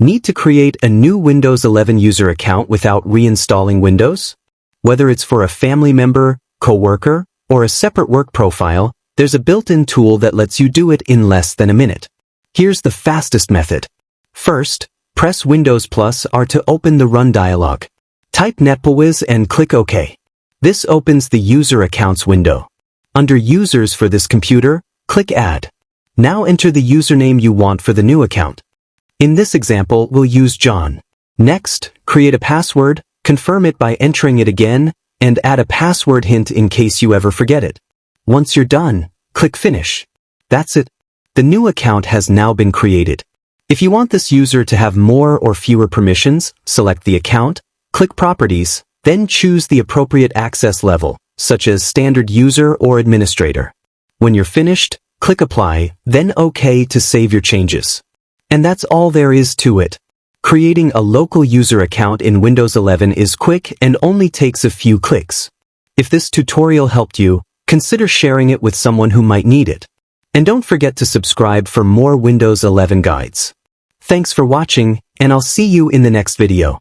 Need to create a new Windows 11 user account without reinstalling Windows? Whether it's for a family member, coworker, or a separate work profile, there's a built-in tool that lets you do it in less than a minute. Here's the fastest method. First, press Windows plus R to open the Run dialog. Type NetBEWIS and click OK. This opens the User Accounts window. Under Users for this computer, click Add. Now enter the username you want for the new account. In this example, we'll use John. Next, create a password, confirm it by entering it again, and add a password hint in case you ever forget it. Once you're done, click Finish. That's it. The new account has now been created. If you want this user to have more or fewer permissions, select the account, click Properties, then choose the appropriate access level, such as Standard User or Administrator. When you're finished, click Apply, then OK to save your changes. And that's all there is to it. Creating a local user account in Windows 11 is quick and only takes a few clicks. If this tutorial helped you, consider sharing it with someone who might need it. And don't forget to subscribe for more Windows 11 guides. Thanks for watching, and I'll see you in the next video.